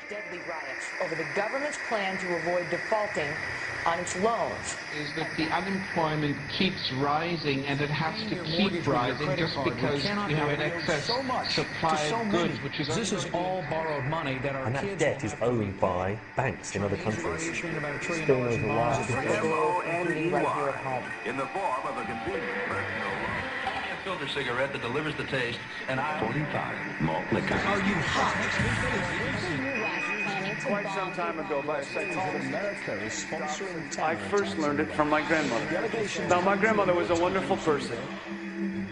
deadly riots over the government's plan to avoid defaulting on its loans. Is that the unemployment keeps rising, and it has to keep rising just because you have an excess supply of goods, which is this is all borrowed money that our and kids that debt is owned by banks in other countries. Still knows a lot. M-O-N-E-Y, in the form of a convenient personal loan. A filter cigarette that delivers the taste, and 45 malt liquor. Are you hot? Quite some time ago, by a psychologist, I first learned it from my grandmother. Now, my grandmother was a wonderful person.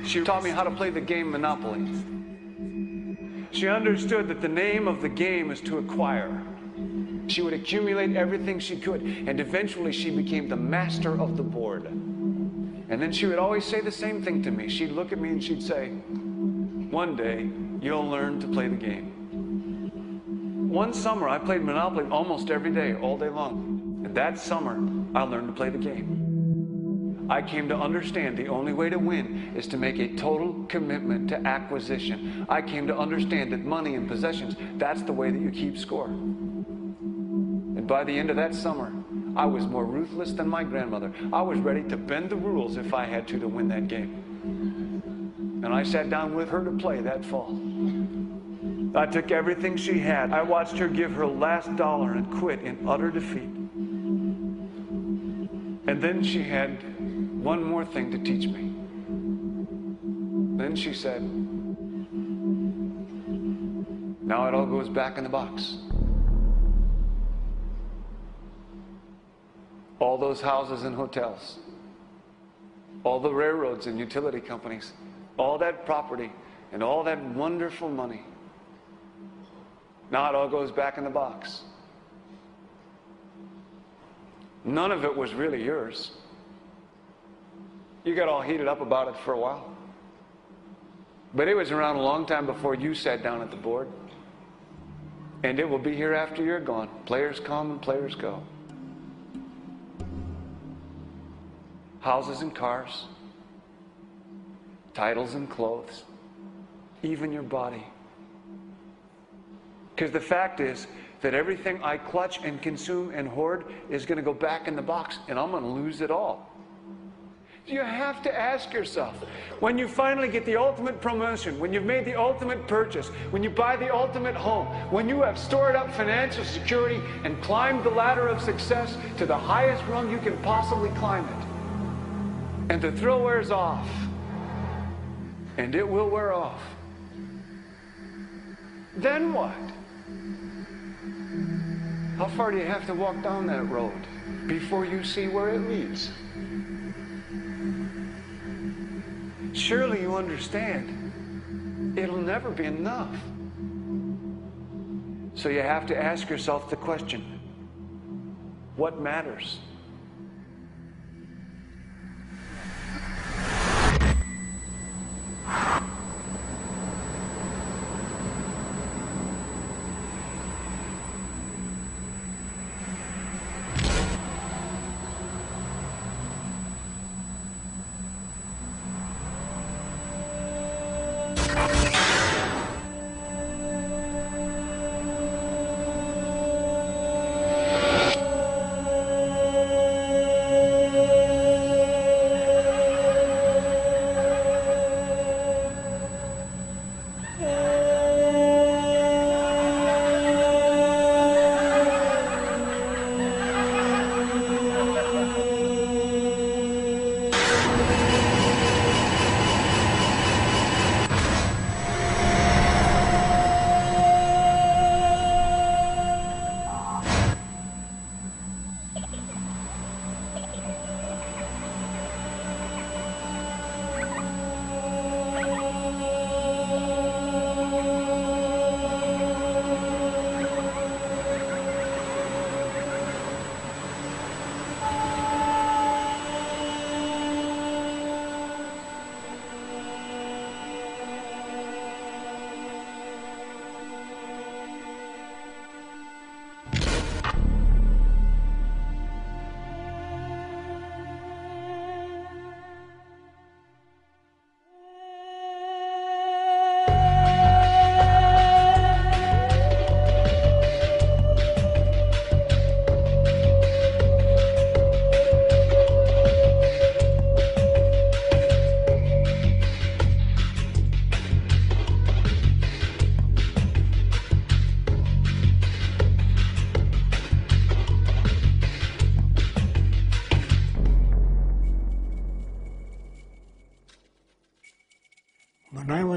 She taught me how to play the game Monopoly. She understood that the name of the game is to acquire. She would accumulate everything she could, and eventually she became the master of the board. And then she would always say the same thing to me. She'd look at me and she'd say, "One day, you'll learn to play the game." One summer, I played Monopoly almost every day, all day long. And that summer, I learned to play the game. I came to understand the only way to win is to make a total commitment to acquisition. I came to understand that money and possessions, that's the way that you keep score. And by the end of that summer, I was more ruthless than my grandmother. I was ready to bend the rules if I had to win that game. And I sat down with her to play that fall. I took everything she had. I watched her give her last dollar and quit in utter defeat. And then she had one more thing to teach me. Then she said, "Now it all goes back in the box." All those houses and hotels, all the railroads and utility companies, all that property and all that wonderful money. Now it all goes back in the box. None of it was really yours. You got all heated up about it for a while. But it was around a long time before you sat down at the board. And it will be here after you're gone. Players come and players go. Houses and cars, titles and clothes, even your body. Because the fact is that everything I clutch and consume and hoard is going to go back in the box, and I'm going to lose it all. You have to ask yourself, when you finally get the ultimate promotion, when you've made the ultimate purchase, when you buy the ultimate home, when you have stored up financial security and climbed the ladder of success to the highest rung you can possibly climb it, and the thrill wears off, and it will wear off, then what? How far do you have to walk down that road before you see where it leads? Surely you understand, it'll never be enough. So you have to ask yourself the question, what matters?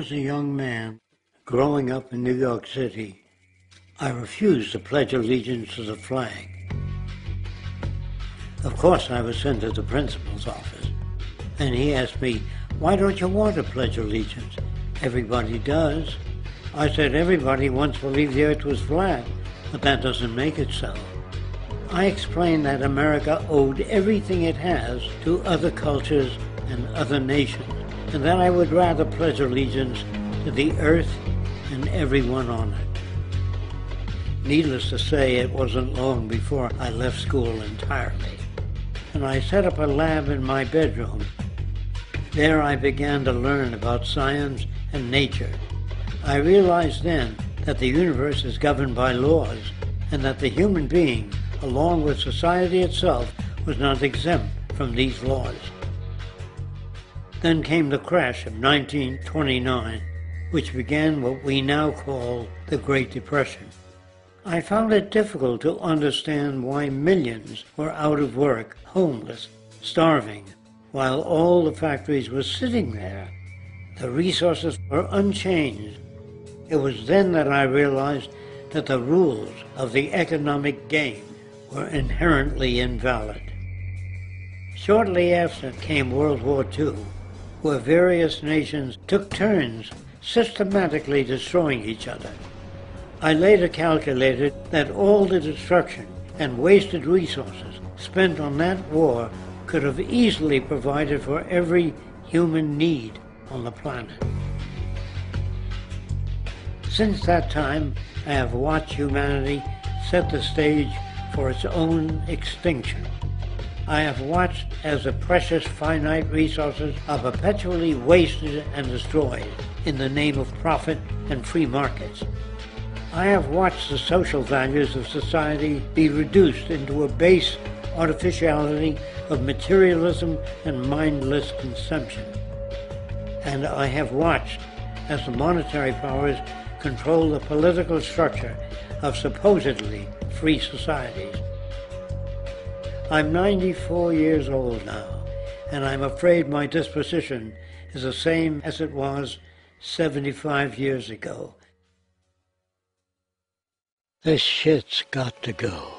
was a young man growing up in New York City, I refused to pledge allegiance to the flag. Of course, I was sent to the principal's office, and he asked me, "Why don't you want to pledge allegiance? Everybody does." I said, "Everybody once believed the earth was flat, but that doesn't make it so." I explained that America owed everything it has to other cultures and other nations, and that I would rather pledge allegiance to the earth and everyone on it. Needless to say, it wasn't long before I left school entirely, and I set up a lab in my bedroom. There I began to learn about science and nature. I realized then that the universe is governed by laws, and that the human being, along with society itself, was not exempt from these laws. Then came the crash of 1929, which began what we now call the Great Depression. I found it difficult to understand why millions were out of work, homeless, starving, while all the factories were sitting there. The resources were unchanged. It was then that I realized that the rules of the economic game were inherently invalid. Shortly after came World War II, where various nations took turns systematically destroying each other. I later calculated that all the destruction and wasted resources spent on that war could have easily provided for every human need on the planet. Since that time, I have watched humanity set the stage for its own extinction. I have watched as the precious finite resources are perpetually wasted and destroyed in the name of profit and free markets. I have watched the social values of society be reduced into a base artificiality of materialism and mindless consumption. And I have watched as the monetary powers control the political structure of supposedly free societies. I'm 94 years old now, and I'm afraid my disposition is the same as it was 75 years ago. This shit's got to go.